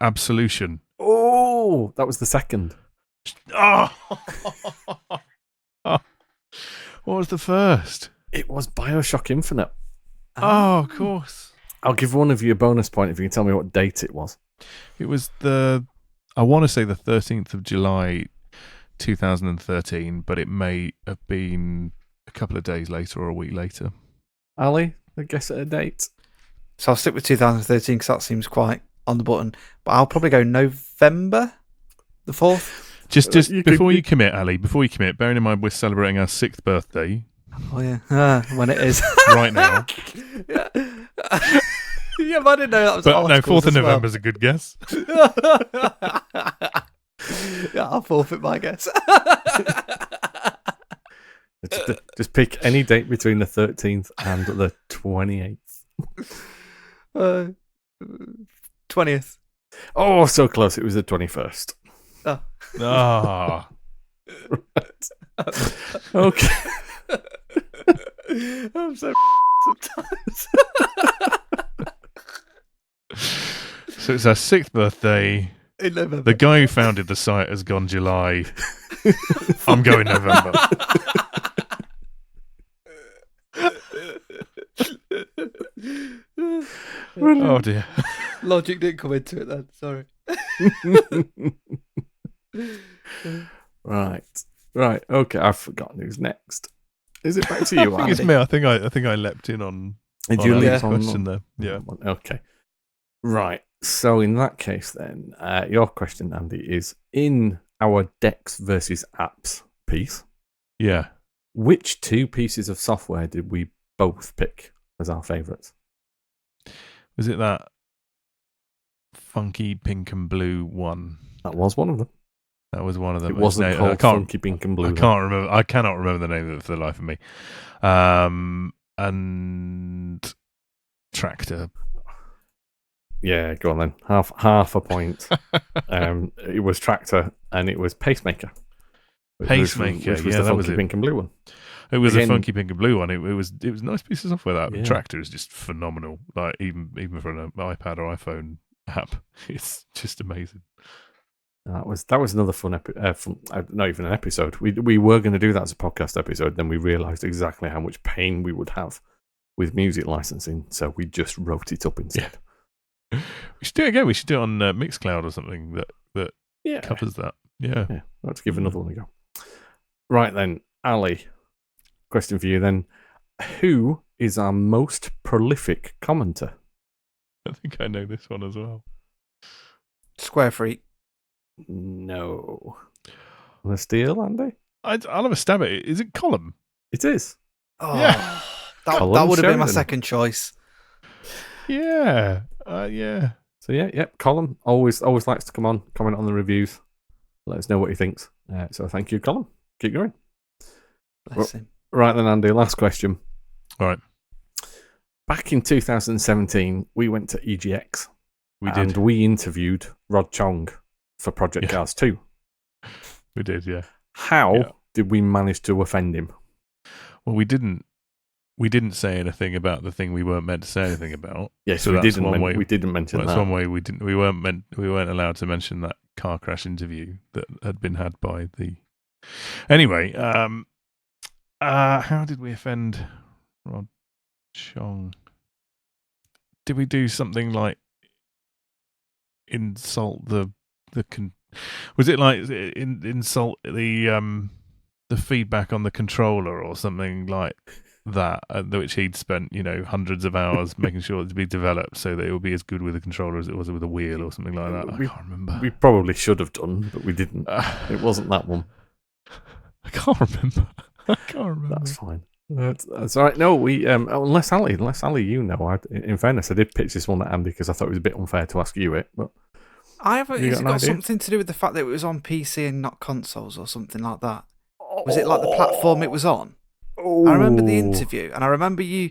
Absolution? Oh, that was the second. Oh. What was the first? It was BioShock Infinite. Oh, of course. I'll give one of you a bonus point if you can tell me what date it was. It was I want to say the 13th of July 2013, but it may have been a couple of days later or a week later. Ali, I guess at a date. So I'll stick with 2013 because that seems quite on the button. But I'll probably go November the 4th. Just before you commit, Ali, bearing in mind we're celebrating our 6th birthday. Oh, yeah. When it is. Right now. Yeah. Yeah, but I didn't know that was But no, 4th of November is a good guess. Yeah, I'll forfeit my guess. Just pick any date between the 13th and the 28th. 20th. Oh, so close. It was the 21st. Oh. Ah. Right. Okay. I'm so sometimes. So it's our 6th birthday. In November. The guy who founded the site has gone July. I'm going November. Oh dear. Logic didn't come into it then. Sorry. Right. Okay, I've forgotten who's next. Is it back to you, I think it's me. I think I leapt in on. Did you leap on question there? Yeah. Okay. Right. So in that case, then, your question, Andy, is in our Decks versus Apps piece. Yeah. Which two pieces of software did we both pick as our favourites? Was it that funky pink and blue one? That was one of them. That was one of them. It wasn't called Funky Pink and Blue. I cannot remember the name of it for the life of me. And Tractor. Yeah, go on then. Half a point. It was Tractor and it was Pacemaker. Pacemaker, which was the Funky Pink and Blue one. It was a funky pink and blue one. It was a nice piece of software. That Yeah. Tractor is just phenomenal. Like even for an iPad or iPhone app, it's just amazing. That was another fun not even an episode. We were going to do that as a podcast episode. Then we realised exactly how much pain we would have with music licensing, so we just wrote it up instead. Yeah. We should do it again. We should do it on Mixcloud or something that covers that. Yeah. Let's give another one a go. Right then, Ali. Question for you then: who is our most prolific commenter? I think I know this one as well. Square Freak. No. The steal, Andy? I'll have a stab at it. Is it Column? It is. Oh, yeah. That would have been my second choice. Yeah. Yeah. So yeah. Colin always likes to comment on the reviews. Let us know what he thinks. So thank you, Colin. Keep going. Bless him. Right then, Andy. Last question. All right. Back in 2017, we went to EGX. We did. And we interviewed Rod Chong for Project Cars 2. We did, yeah. How did we manage to offend him? Well, we didn't say anything about the thing we weren't meant to say anything about. Yes, so we didn't mention that. That's one way we weren't allowed to mention that car crash interview that had been had by the. Anyway, how did we offend Rod Chong? Did we do something like insult was it like insult the feedback on the controller or something like that, which he'd spent hundreds of hours making sure it to be developed so that it would be as good with a controller as it was with a wheel or something like that. I can't remember. We probably should have done, but we didn't. It wasn't that one. can't remember. That's fine. That's all right. No, we unless Ali, you know. In fairness, I did pitch this one at Andy because I thought it was a bit unfair to ask you it. But Has it got something to do with the fact that it was on PC and not consoles or something like that? Was it like the platform it was on? I remember the interview, and I remember you.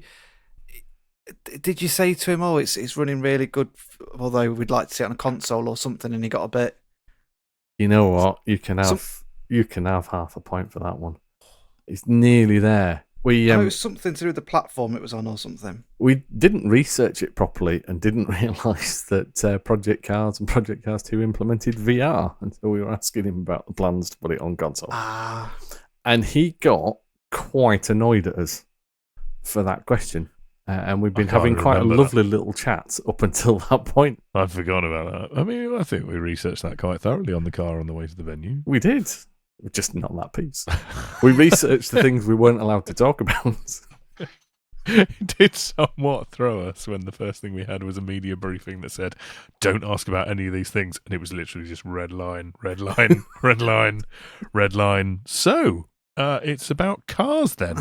Did you say to him, "Oh, it's running really good, although we'd like to see it on a console or something"? And he got a bit. You know what? You can have half a point for that one. It's nearly there. It was something to do with the platform it was on or something. We didn't research it properly and didn't realise that Project Cars and Project Cars 2 implemented VR until we were asking him about the plans to put it on console. And he got quite annoyed at us for that question. And we've been having quite a lovely little chat up until that point. I'd forgotten about that. I mean, I think we researched that quite thoroughly on the car on the way to the venue. We did. Just not that piece. We researched the things we weren't allowed to talk about. It did somewhat throw us when the first thing we had was a media briefing that said, "Don't ask about any of these things," and it was literally just red line, red line, red line, red line. So it's about cars then.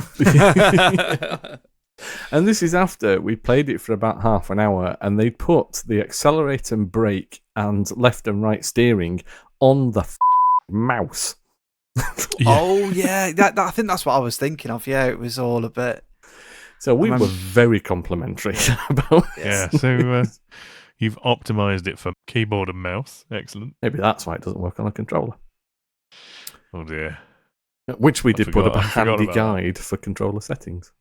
And this is after we played it for about half an hour, and they put the accelerator and brake and left and right steering on the mouse. Oh yeah, I think that's what I was thinking of. Yeah, it was all a bit. So we were very complimentary about it. Yeah, so you've optimised it for keyboard and mouse. Excellent. Maybe that's why it doesn't work on a controller. Oh dear. Which we did put up a handy guide for controller settings.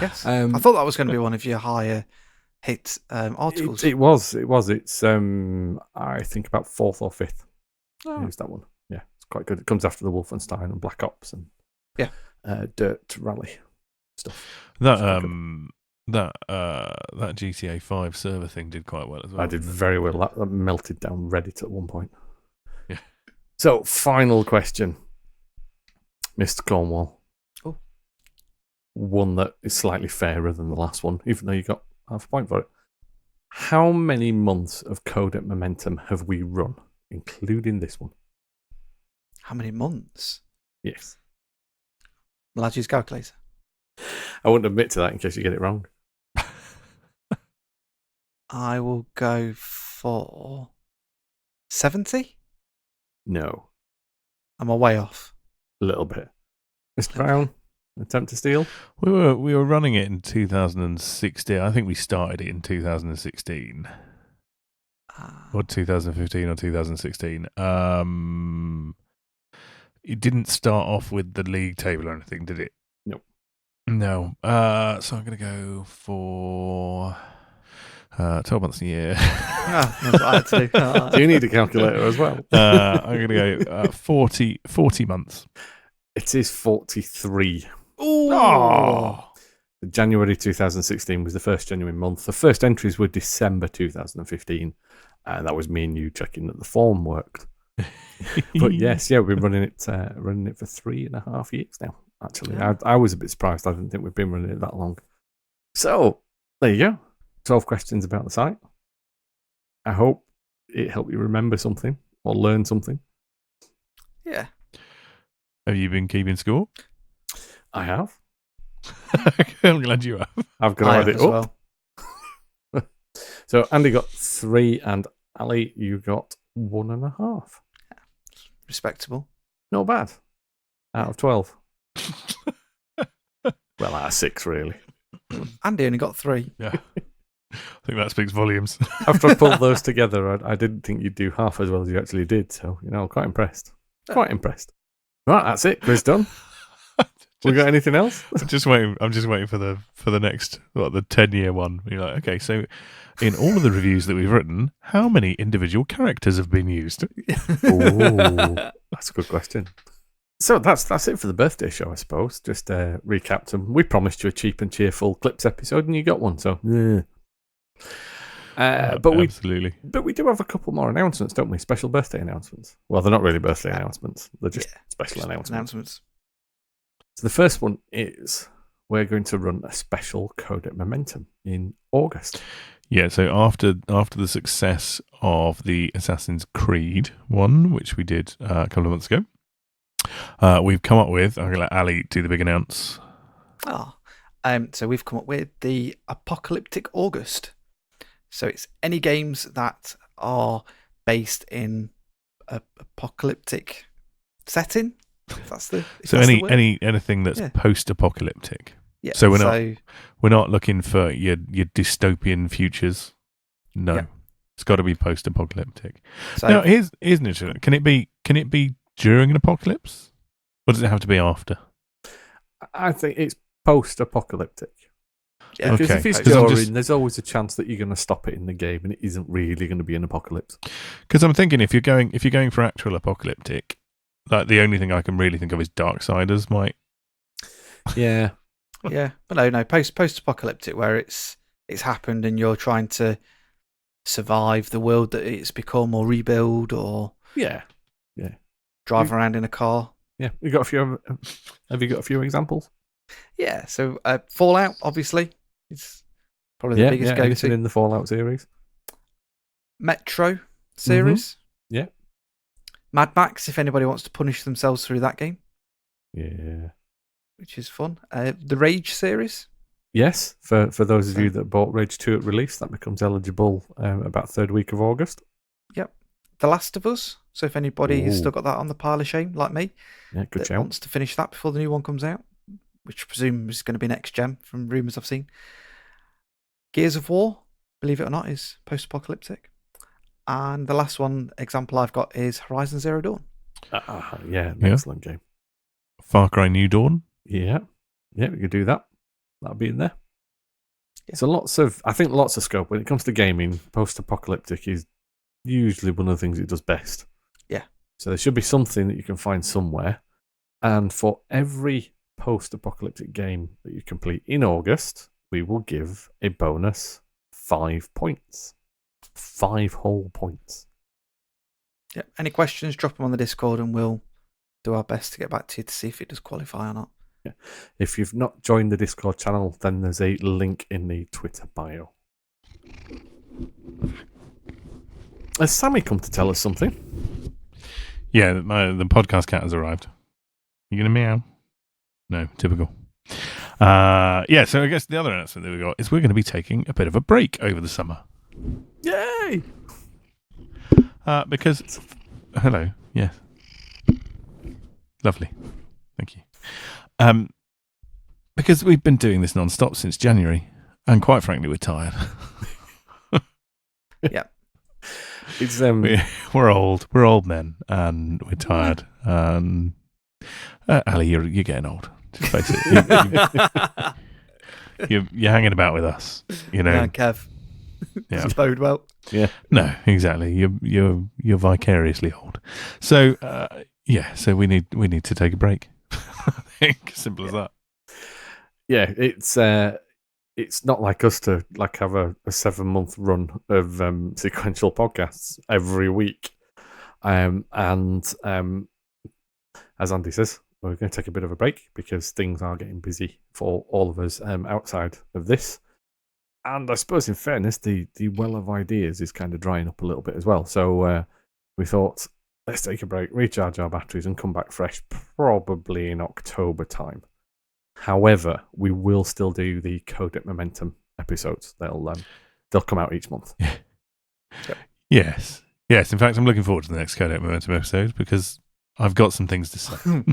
Yes, I thought that was going to be one of your higher hit articles. It was. It's I think about 4th or 5th. Oh. It was that one. Yeah, it's quite good. It comes after the Wolfenstein and Black Ops and Dirt Rally stuff. That GTA 5 server thing did quite well as well. I did very well. That melted down Reddit at one point. Yeah. So, final question, Mr. Cornwall. Oh. One that is slightly fairer than the last one, even though you got half a point for it. How many months of Codec Momentum have we run, including this one? How many months? Yes. Lad, use calculator. I wouldn't admit to that in case you get it wrong. I will go for 70? No. Am I way off? A little bit. Mr. Brown, attempt to steal? We were running it in 2016. I think we started it in 2016. Or 2015 or 2016. It didn't start off with the league table or anything, did it? Nope. No. So I'm going to go for 12 months a year. Do you need a calculator as well? I'm going to go 40 months. It is 43. Ooh. Oh. January 2016 was the first genuine month. The first entries were December 2015. And that was me and you checking that the form worked. But yes, we've been running it for 3.5 years now, actually. Yeah. I was a bit surprised. I didn't think we'd been running it that long. So, there you go. 12 questions about the site. I hope it helped you remember something or learn something. Yeah. Have you been keeping score? I have. I'm glad you have. I've got to add it up. Well. So, Andy got 3 and Ali, you got 1.5. Respectable. Not bad. Out of 12. Well, out of 6, really. Andy only got 3. Yeah. I think that speaks volumes. After I pulled those together, I didn't think you'd do half as well as you actually did. So, I'm quite impressed. Quite impressed. Right, that's it. Quiz done. We got anything else? I'm just waiting for the next, the 10-year one. You're like, okay, so in all of the reviews that we've written, how many individual characters have been used? Ooh, that's a good question. So that's it for the birthday show, I suppose. Just recap them. We promised you a cheap and cheerful clips episode, and you got one. So, absolutely. But we do have a couple more announcements, don't we? Special birthday announcements. Well, they're not really birthday announcements. They're just special announcements. So the first one is we're going to run a special Codec Momentum in August. Yeah, so after the success of the Assassin's Creed one, which we did a couple of months ago, we've come up with, I'm going to let Ali do the big announce. So we've come up with the Apocalyptic August. So it's any games that are based in a apocalyptic setting. Anything that's post-apocalyptic. Yeah. So we're not looking for your dystopian futures. No, yeah. It's got to be post-apocalyptic. So now, here's an interesting. Can it be during an apocalypse, or does it have to be after? I think it's post-apocalyptic. Yeah. Because if it's during, there's always a chance that you're going to stop it in the game, and it isn't really going to be an apocalypse. Because I'm thinking if you're going for actual apocalyptic, like the only thing I can really think of is Darksiders might. Yeah. Yeah, but no, post-apocalyptic where it's happened and you're trying to survive the world that it's become or rebuild or drive around in a car. Yeah, have you got a few examples? Yeah, so Fallout obviously is probably the biggest go-to. Anything in the Fallout series. Metro series. Mm-hmm. Yeah. Mad Max, if anybody wants to punish themselves through that game. Yeah. Which is fun. The Rage series. Yes, for those of you that bought Rage 2 at release, that becomes eligible about third week of August. Yep. The Last of Us. So if anybody has still got that on the pile of shame, like me, good shout. Wants to finish that before the new one comes out, which I presume is going to be next gen from rumours I've seen. Gears of War, believe it or not, is post-apocalyptic. And the last one example I've got is Horizon Zero Dawn. Excellent game. Far Cry New Dawn. Yeah, we could do that. That'll be in there. Yeah. So lots of scope when it comes to gaming. Post-apocalyptic is usually one of the things it does best. Yeah. So there should be something that you can find somewhere, and for every post-apocalyptic game that you complete in August, we will give a bonus 5 points. 5 whole points. Yeah. Any questions? Drop them on the Discord, and we'll do our best to get back to you to see if it does qualify or not. Yeah. If you've not joined the Discord channel, then there's a link in the Twitter bio. Has Sammy come to tell us something? Yeah, the podcast cat has arrived. You gonna meow? No, typical. So I guess the other announcement that we got is we're going to be taking a bit of a break over the summer. Yay! Because hello, yes, lovely, thank you. Because we've been doing this non-stop since January, and quite frankly, we're tired. Yeah, it's we're old men, and we're tired. And Ali, you're getting old. Just face it. You're hanging about with us, you know. Yeah, Kev. Yeah, it's bode well. Yeah. No, exactly. You're vicariously old. So so we need to take a break. I think simple as that. Yeah, it's not like us to have a 7-month run of sequential podcasts every week. And as Andy says, we're going to take a bit of a break because things are getting busy for all of us outside of this. And I suppose, in fairness, the well of ideas is kind of drying up a little bit as well. So we thought, let's take a break, recharge our batteries, and come back fresh, probably in October time. However, we will still do the Codec Momentum episodes. They'll come out each month. Yep. Yes. In fact, I'm looking forward to the next Codec Momentum episode because I've got some things to say.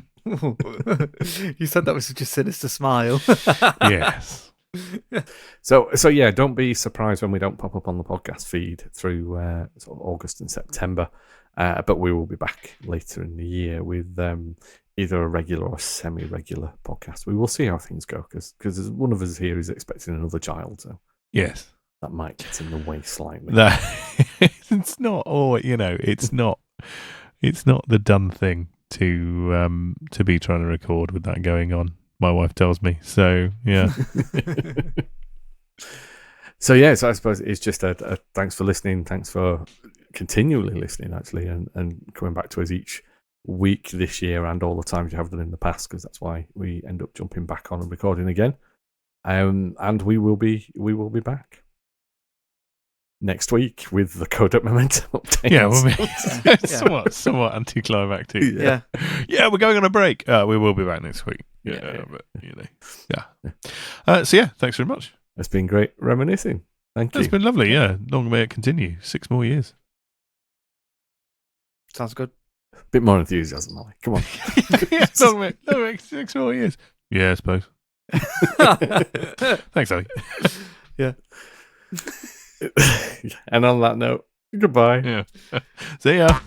You said that with such a sinister smile. Yes. So yeah, don't be surprised when we don't pop up on the podcast feed through sort of August and September. But we will be back later in the year with either a regular or semi-regular podcast. We will see how things go because one of us here is expecting another child. So yes, that might get in the way slightly. It's not, it's not the done thing to be trying to record with that going on. My wife tells me. So yeah. So I suppose it's just a thanks for listening. Thanks for continually listening, actually, and coming back to us each week this year and all the times you have done in the past, because that's why we end up jumping back on and recording again. And we will be back. next week with the Codec Momentum update. Yeah, we'll be somewhat anticlimactic. Yeah, we're going on a break. We will be back next week. But so thanks very much. It's been great reminiscing. Thank you. It's been lovely. Yeah, long may it continue. 6 more years. Sounds good. A bit more enthusiasm, Molly. Come on. long may 6 more years. Yeah, I suppose. Thanks, Ali. Yeah. And on that note, goodbye. Yeah. See ya.